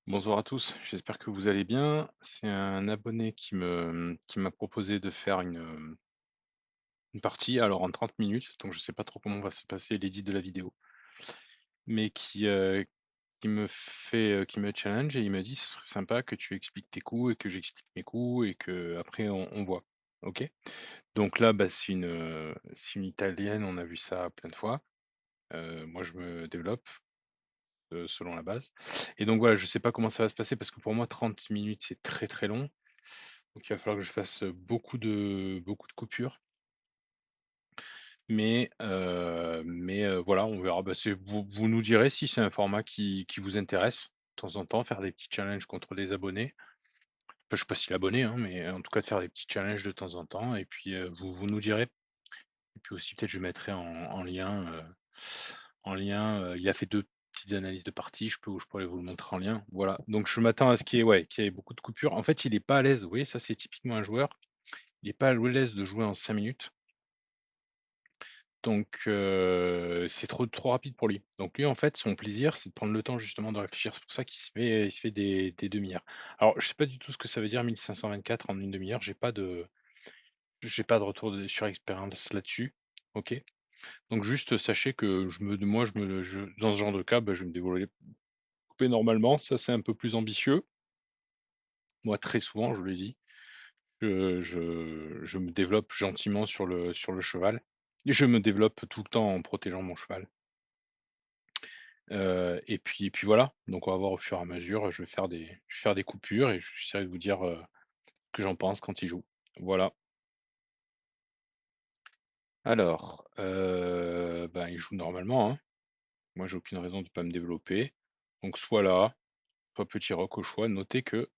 Bonjour à tous, j'espère que vous allez bien. C'est un abonné qui m'a proposé de faire une partie, alors en 30 minutes, donc je sais pas trop comment va se passer l'édit de la vidéo, mais qui me challenge et il m'a dit: «Ce serait sympa que tu expliques tes coups et que j'explique mes coups et qu'après on voit». OK? Donc là, bah, c'est une italienne, on a vu ça plein de fois. Moi je me développe, selon la base et donc voilà, je sais pas comment ça va se passer parce que pour moi 30 minutes, c'est très, très long. Donc il va falloir que je fasse, beaucoup de coupures, mais voilà, on verra. Bah, c'est vous nous direz si c'est un format qui vous intéresse, de temps en temps, faire des petits challenges contre des abonnés. Enfin, je sais pas si l'abonné, hein, mais en tout cas de faire des petits challenges de temps en temps et puis, vous nous direz. Et puis aussi peut-être je mettrai en lien, il a fait 2 petites analyses de parties, je pourrais vous le montrer en lien. Voilà, donc je m'attends à ce qu'il y ait beaucoup de coupures. En fait, il est pas à l'aise, vous voyez, ça c'est typiquement un joueur. Il est pas à l'aise de jouer en 5 minutes, donc c'est trop rapide pour lui. Donc lui, en fait, son plaisir, c'est de prendre le temps justement de réfléchir. C'est pour ça qu'il se fait des demi-heures. Alors, je sais pas du tout ce que ça veut dire 1524 en une demi heure. J'ai pas de retour sur expérience là-dessus. OK. Donc juste sachez que je me je dans ce genre de cas, bah, je vais me développer normalement. Ça, c'est un peu plus ambitieux. Moi, très souvent, je vous l'ai dit, je me développe gentiment sur le cheval et je me développe tout le temps en protégeant mon cheval. Et puis voilà, donc on va voir au fur et à mesure, je vais faire des coupures et j'essaierai de vous dire, ce que j'en pense quand il joue. Voilà. Alors, ben, il joue normalement, hein. Moi, j'ai aucune raison de ne pas me développer. Donc soit là, soit petit rock au choix. Notez que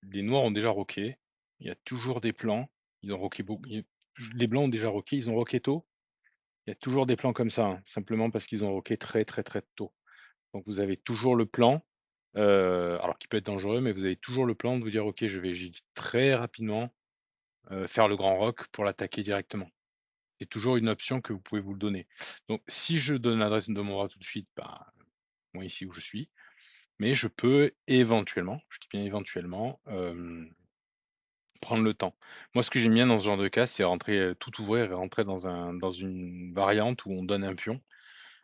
les noirs ont déjà rocké, il y a toujours des plans, ils ont rocké beaucoup les blancs ont déjà rocké, ils ont rocké tôt. Il y a toujours des plans comme ça, hein, simplement parce qu'ils ont rocké très, très, très tôt. Donc vous avez toujours le plan, alors qui peut être dangereux, mais vous avez toujours le plan de vous dire: «OK, j'y vais très rapidement, faire le grand rock pour l'attaquer directement». C'est toujours une option que vous pouvez vous le donner. Donc si je donne l'adresse de mon roi tout de suite, bah, moi ici où je suis, mais je peux éventuellement, je dis bien éventuellement, prendre le temps. Moi, ce que j'aime bien dans ce genre de cas, c'est rentrer, tout ouvrir et rentrer dans une variante où on donne un pion.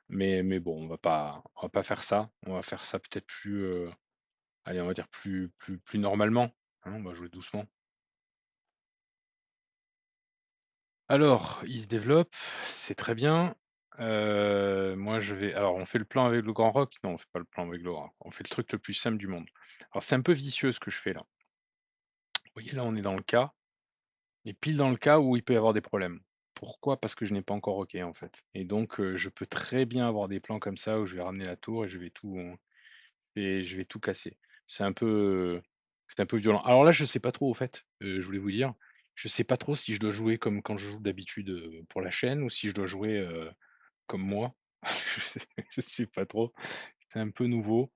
Mais bon, on va pas faire ça. On va faire ça peut-être plus, allez, on va dire plus normalement, hein, on va jouer doucement. Alors, il se développe, c'est très bien. Moi, alors on fait le plan avec le grand rock? Non, on fait pas le plan avec le grand rock. On fait le truc le plus simple du monde. Alors c'est un peu vicieux ce que je fais là. Vous voyez, là, on est dans le cas, mais pile dans le cas où il peut y avoir des problèmes. Pourquoi? Parce que je n'ai pas encore rocké, en fait et donc je peux très bien avoir des plans comme ça où je vais ramener la tour et je vais tout casser. C'est un peu, c'est un peu violent. Alors là, je sais pas trop au fait, je voulais vous dire, je sais pas trop si je dois jouer comme quand je joue d'habitude, pour la chaîne ou si je dois jouer, comme moi. Je sais pas trop, c'est un peu nouveau.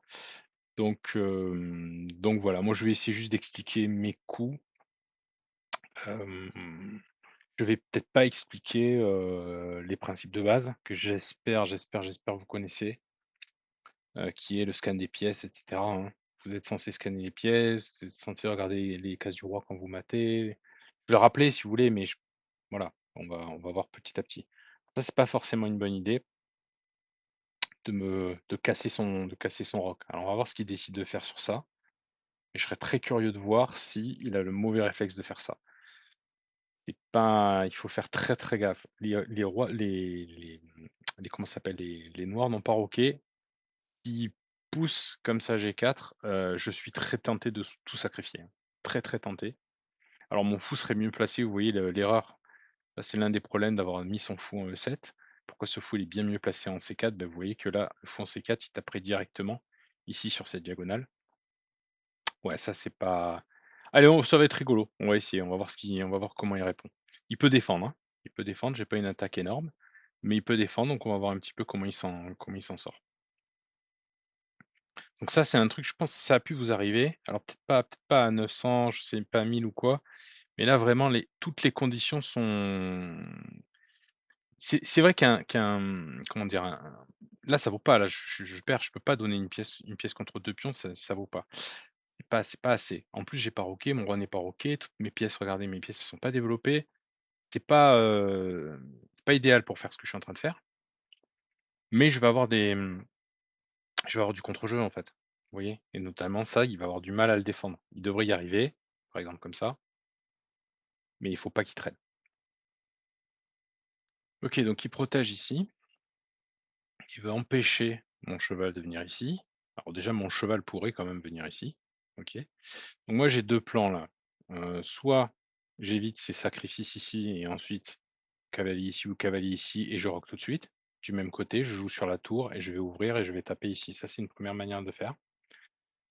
Donc voilà, moi je vais essayer juste d'expliquer mes coups. Je vais peut-être pas expliquer, les principes de base que j'espère vous connaissez. Qui est le scan des pièces et cetera, hein. Vous êtes censé scanner les pièces, vous êtes censé regarder les cases du roi quand vous matez. Je vais le rappeler si vous voulez, mais voilà, on va voir petit à petit. Ça, c'est pas forcément une bonne idée de casser son roc. Alors on va voir ce qu'il décide de faire sur ça et je serais très curieux de voir s'il a le mauvais réflexe de faire ça. C'est pas il faut faire très, très gaffe. Les rois les comment ça s'appelle? Les noirs n'ont pas roqué. S'il pousse comme ça G4, je suis très tenté de tout sacrifier, hein. Très, très tenté. Alors mon fou serait mieux placé, vous voyez l'erreur, ça c'est l'un des problèmes d'avoir mis son fou en E7. Pourquoi ce fou il est bien mieux placé en C4? Vous voyez que là, le fou en C4, il taperait directement ici sur cette diagonale. Ouais, ça c'est pas allez, ça va être rigolo. On va essayer, on va voir comment il répond. Il peut défendre, hein. Il peut défendre, j'ai pas une attaque énorme, mais il peut défendre, donc on va voir un petit peu comment il s'en sort. Donc ça, c'est un truc, je pense que ça a pu vous arriver. Alors peut-être pas à 900, je sais pas 1000 ou quoi, mais là vraiment toutes les conditions sont C'est vrai comment dire? Là, ça vaut pas, là, je perds, je peux pas donner une pièce contre 2 pions, ça vaut pas. C'est pas assez. En plus, j'ai pas roqué, mon roi n'est pas roqué, toutes mes pièces, regardez, mes pièces, elles sont pas développées. C'est pas idéal pour faire ce que je suis en train de faire, mais je vais avoir du contre-jeu, en fait. Vous voyez? Et notamment ça, il va avoir du mal à le défendre. Il devrait y arriver, par exemple comme ça, mais il faut pas qu'il traîne. OK, donc il protège ici, il va empêcher mon cheval de venir ici. Alors déjà, mon cheval pourrait quand même venir ici. OK. Donc moi, j'ai 2 plans là. Soit j'évite ces sacrifices ici et ensuite cavalier ici ou cavalier ici et je roque tout de suite. Du même côté, je joue sur la tour et je vais ouvrir et je vais taper ici. Ça, c'est une première manière de faire.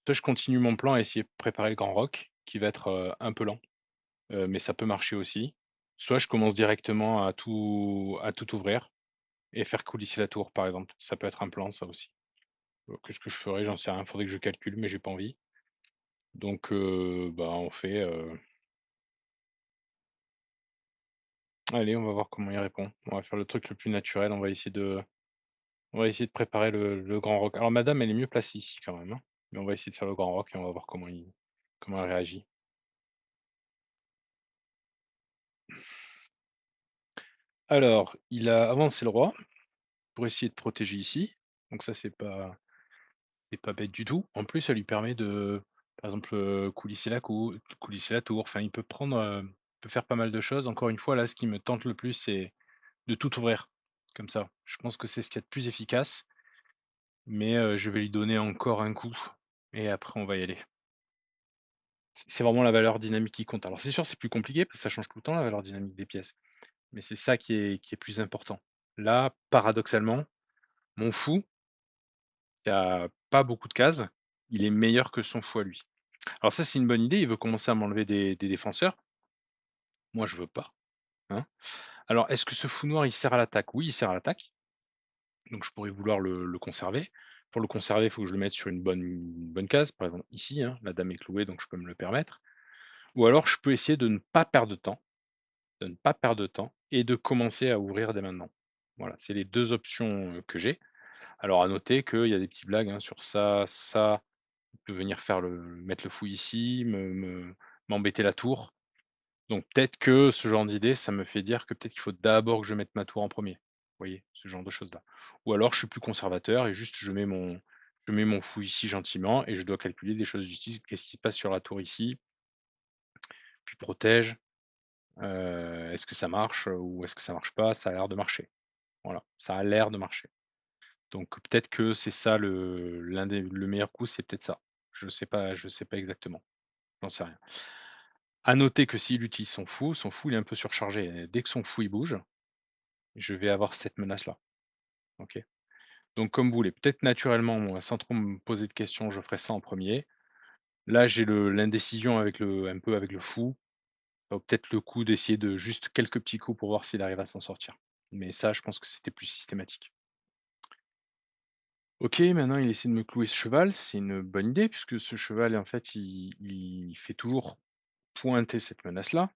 Soit je continue mon plan à essayer de préparer le grand roc qui va être, un peu lent, mais ça peut marcher aussi. Soit je commence directement à tout ouvrir et faire coulisser la tour, par exemple. Ça peut être un plan, ça aussi. Qu'est-ce que je ferais? J'en sais rien, faudrait que je calcule, mais j'ai pas envie. Donc bah, on fait, allez, on va voir comment il répond. On va faire le truc le plus naturel, on va essayer de préparer le grand roc. Alors madame, elle est mieux placée ici quand même, hein, mais on va essayer de faire le grand roc et on va voir comment elle réagit. Alors, il a avancé le roi pour essayer de protéger ici, donc ça c'est pas bête du tout. En plus, ça lui permet de, par exemple, coulisser la tour, enfin il peut peut faire pas mal de choses. Encore une fois, là, ce qui me tente le plus, c'est de tout ouvrir, comme ça. Je pense que c'est ce qu'il y a de plus efficace, mais je vais lui donner encore un coup et après on va y aller. C'est vraiment la valeur dynamique qui compte. Alors c'est sûr, c'est plus compliqué parce que ça change tout le temps la valeur dynamique des pièces, mais c'est ça qui est plus important. Là, paradoxalement, mon fou, qui a pas beaucoup de cases, il est meilleur que son fou à lui. Alors ça, c'est une bonne idée, il veut commencer à m'enlever des défenseurs. Moi, je veux pas, hein. Alors est-ce que ce fou noir, il sert à l'attaque? Oui, il sert à l'attaque, donc je pourrais vouloir le conserver. Pour le conserver, il faut que je le mette sur une bonne case, par exemple ici, hein, la dame est clouée, donc je peux me le permettre. Ou alors je peux essayer de ne pas perdre de temps. De ne pas perdre de temps et de commencer à ouvrir dès maintenant. Voilà, c'est les 2 options, que j'ai. Alors à noter qu'il y a des petites blagues, hein, sur ça, il peut venir faire mettre le fou ici, m'embêter la tour. Donc peut-être que ce genre d'idée, ça me fait dire que peut-être qu'il faut d'abord que je mette ma tour en premier. Vous voyez? Ce genre de choses-là. Ou alors je suis plus conservateur et juste je mets mon fou ici gentiment et je dois calculer des choses du style: «Qu'est-ce qui se passe sur la tour ici?» Puis protège. Est-ce que ça marche, ou est-ce que ça marche pas? Ça a l'air de marcher. Voilà, ça a l'air de marcher. Donc peut-être que c'est ça le meilleur coup, c'est peut-être ça. Je sais pas exactement, j'en sais rien. À noter que s'il utilise son fou il est un peu surchargé et dès que son fou il bouge, je vais avoir cette menace-là, OK? Donc comme vous voulez, peut-être naturellement, moi, sans trop me poser de questions, je ferai ça en premier. Là, j'ai le l'indécision avec un peu avec le fou. Peut-être le coup d'essayer de juste quelques petits coups pour voir s'il arrive à s'en sortir. Mais ça, je pense que c'était plus systématique. OK, maintenant il essaie de me clouer ce cheval, c'est une bonne idée puisque ce cheval, en fait, il fait toujours pointer cette menace-là,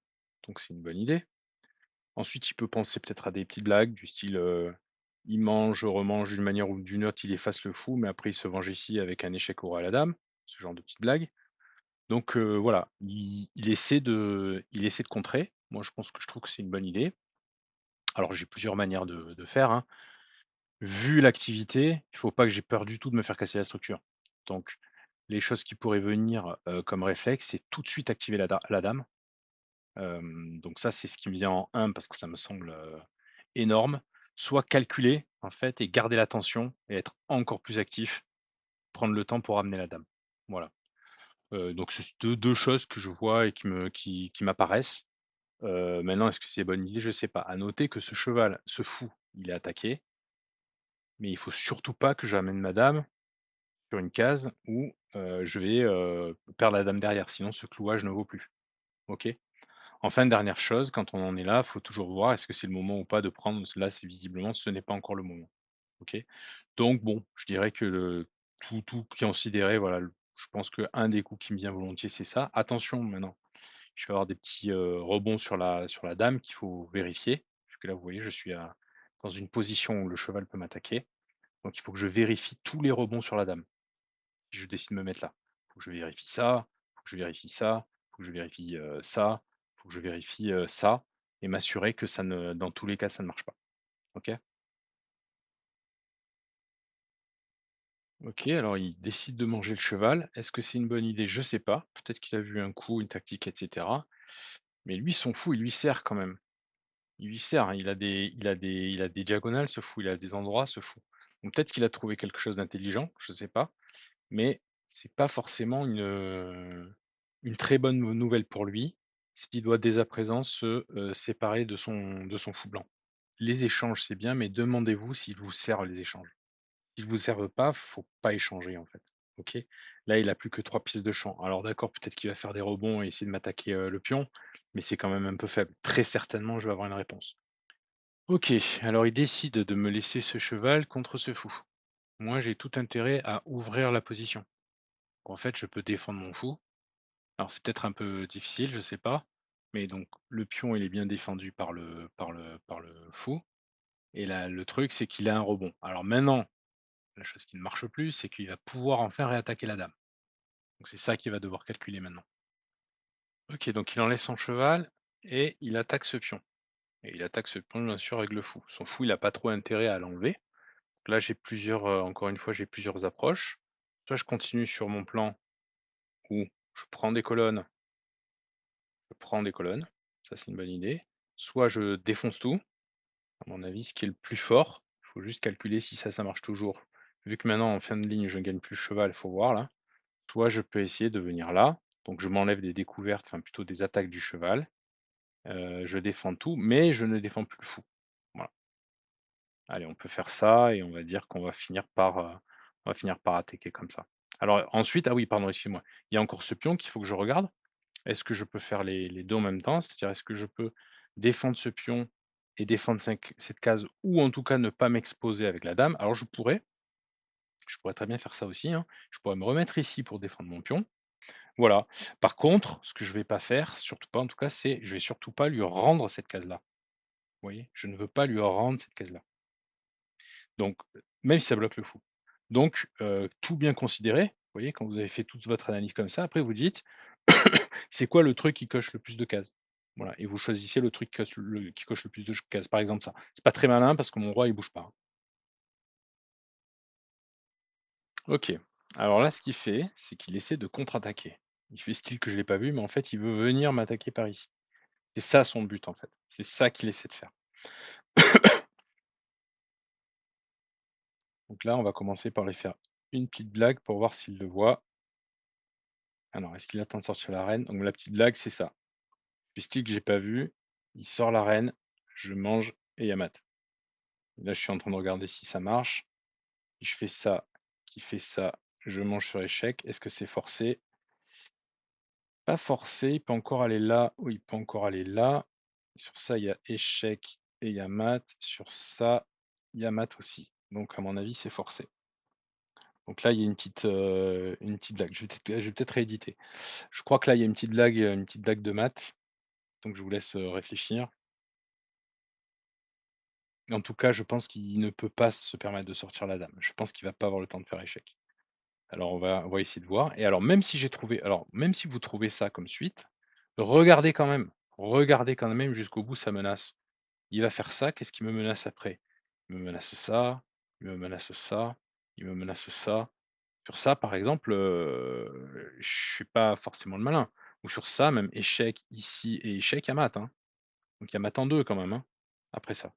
donc c'est une bonne idée. Ensuite, il peut penser peut-être à des petites blagues du style, il mange, remange d'une manière ou d'une autre, il efface le fou, mais après il se venge ici avec un échec au roi à la dame, ce genre de petites blagues. Donc voilà, il essaie de contrer. Moi, je trouve que c'est une bonne idée. Alors j'ai plusieurs manières de faire, hein. Vu l'activité, il faut pas que j'ai peur du tout de me faire casser la structure. Donc les choses qui pourraient venir, comme réflexe, c'est tout de suite activer la dame. Donc ça, c'est ce qui me vient en un parce que ça me semble, énorme. Soit calculer, en fait, et garder l'attention et être encore plus actif, prendre le temps pour ramener la dame. Voilà. Donc c'est 2 choses que je vois et qui m'apparaissent. Maintenant est-ce que c'est bonne idée? Je sais pas. À noter que ce cheval, ce fou, il est attaqué, mais il faut surtout pas que j'amène ma dame sur une case où, je vais, perdre la dame derrière, sinon ce clouage ne vaut plus. OK? Enfin, dernière chose, quand on en est là, faut toujours voir est-ce que c'est le moment ou pas de prendre là, c'est visiblement ce n'est pas encore le moment. OK? Donc bon, je dirais que tout considéré, voilà, je pense qu'un des coups qui me vient volontiers, c'est ça. Attention maintenant, je vais avoir des petits, rebonds sur la dame qu'il faut vérifier, puisque là, vous voyez, je suis à dans une position où le cheval peut m'attaquer. Donc il faut que je vérifie tous les rebonds sur la dame, si je décide de me mettre là. Il faut que je vérifie ça, il faut que je vérifie ça, il faut que je vérifie, ça, il faut que je vérifie, ça et m'assurer que ça ne dans tous les cas, ça ne marche pas. OK? OK, alors il décide de manger le cheval. Est-ce que c'est une bonne idée? Je sais pas. Peut-être qu'il a vu un coup, une tactique et cetera. Mais lui, son fou, il lui sert quand même. Il lui sert, hein. Il a des diagonales ce fou, il a des endroits ce fou. Donc peut-être qu'il a trouvé quelque chose d'intelligent, je sais pas. Mais c'est pas forcément une très bonne nouvelle pour lui, s'il doit dès à présent se, séparer de son fou blanc. Les échanges, c'est bien, mais demandez-vous s'ils vous servent les échanges. S'ils vous servent pas, faut pas échanger, en fait. OK? Là, il a plus que 3 pistes de champ. Alors d'accord, peut-être qu'il va faire des rebonds et essayer de m'attaquer, le pion, mais c'est quand même un peu faible. Très certainement, je vais avoir une réponse. OK, alors il décide de me laisser ce cheval contre ce fou. Moi, j'ai tout intérêt à ouvrir la position. En fait, je peux défendre mon fou. Alors c'est peut-être un peu difficile, je sais pas, mais donc le pion, il est bien défendu par le fou et là, le truc, c'est qu'il a un rebond. Alors maintenant, la chose qui ne marche plus, c'est qu'il va pouvoir enfin réattaquer la dame. Donc c'est ça qu'il va devoir calculer maintenant. OK, donc il enlève son cheval et il attaque ce pion et il attaque ce pion, bien sûr, avec le fou. Son fou, il a pas trop intérêt à l'enlever. Là, j'ai plusieurs, encore une fois, j'ai plusieurs approches. Soit je continue sur mon plan où je prends des colonnes, ça c'est une bonne idée. Soit je défonce tout, à mon avis, ce qui est le plus fort. Il faut juste calculer si ça marche toujours. Vu que maintenant en fin de ligne, je ne gagne plus le cheval, il faut voir là. Soit je peux essayer de venir là, donc je m'enlève des découvertes, enfin plutôt des attaques du cheval, je défends tout, mais je ne défends plus le fou. Voilà. Allez, on peut faire ça et on va dire qu'on va finir par attaquer comme ça. Alors ensuite, ah oui, pardon, excuse-moi. Il y a encore ce pion qu'il faut que je regarde. Est-ce que je peux faire les 2 en même temps? C'est-à-dire, est-ce que je peux défendre ce pion et défendre cette case ou en tout cas ne pas m'exposer avec la dame? Alors je pourrais très bien faire ça aussi, hein. Je pourrais me remettre ici pour défendre mon pion. Voilà. Par contre, ce que je vais pas faire, surtout pas en tout cas, c'est je vais surtout pas lui rendre cette case-là. Vous voyez? Je ne veux pas lui rendre cette case-là. Donc, même si ça bloque le fou. Donc, tout bien considéré, vous voyez, quand vous avez fait toute votre analyse comme ça, après vous dites: «C'est quoi le truc qui coche le plus de cases?» Voilà et vous choisissez le truc qui coche le plus de cases, par exemple ça. C'est pas très malin parce que mon roi il bouge pas, hein. OK. Alors là, ce qu'il fait, c'est qu'il essaie de contre-attaquer. Il fait style que je l'ai pas vu, mais en fait, il veut venir m'attaquer par ici. C'est ça son but, en fait. C'est ça qu'il essaie de faire. Donc là, on va commencer par lui faire une petite blague pour voir s'il le voit. Alors, est-ce qu'il attend de sortir la reine? Donc la petite blague, c'est ça. Le style que j'ai pas vu, il sort la reine, je mange et il mat. Là, je suis en train de regarder si ça marche. Si je fais ça, qui fait ça, je mange sur échec. Est-ce que c'est forcé? Pas forcé, il peut encore aller là ou il peut encore aller là. Sur ça, il y a échec et il y a mat. Sur ça, il y a mat aussi. Donc à mon avis, c'est forcé. Donc là, il y a une petite blague. Je vais peut-être rééditer. Je crois que là, il y a une petite blague de maths, donc je vous laisse, réfléchir. En tout cas, je pense qu'il ne peut pas se permettre de sortir la dame. Je pense qu'il va pas avoir le temps de faire échec. Alors on va essayer de voir et alors même si vous trouvez ça comme suite, regardez quand même jusqu'au bout sa menace. Il va faire ça, qu'est-ce qui me menace après? Il me menace ça, il me menace ça, il me menace ça. Sur ça, par exemple, je suis pas forcément le malin. Ou sur ça, même échec ici et échec, il y a mat, hein. Donc il y a mat en 2 quand même, hein, après ça.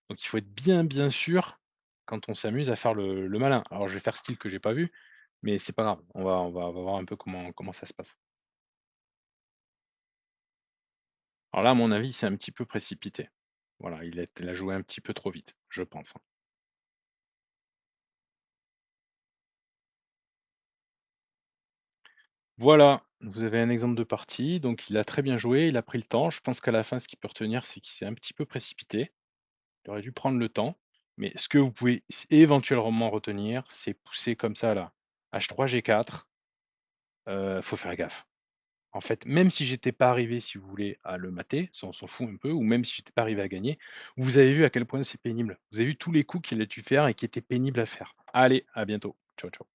Donc il faut être bien, bien sûr quand on s'amuse à faire le malin. Alors je vais faire style que j'ai pas vu, mais c'est pas grave. On va voir un peu comment ça se passe. Alors là, à mon avis, c'est un petit peu précipité. Voilà, il a joué un petit peu trop vite, je pense, hein. Voilà, vous avez un exemple de partie, donc il a très bien joué, il a pris le temps. Je pense qu'à la fin, ce qu'il peut retenir, c'est qu'il s'est un petit peu précipité. Il aurait dû prendre le temps, mais ce que vous pouvez éventuellement retenir, c'est pousser comme ça là, H3 G4, faut faire gaffe. En fait, même si j'étais pas arrivé, si vous voulez, à le mater, ça on s'en fout un peu, ou même si j'étais pas arrivé à gagner, vous avez vu à quel point c'est pénible. Vous avez vu tous les coups qu'il a dû faire et qui étaient pénibles à faire. Allez, à bientôt. Ciao, ciao.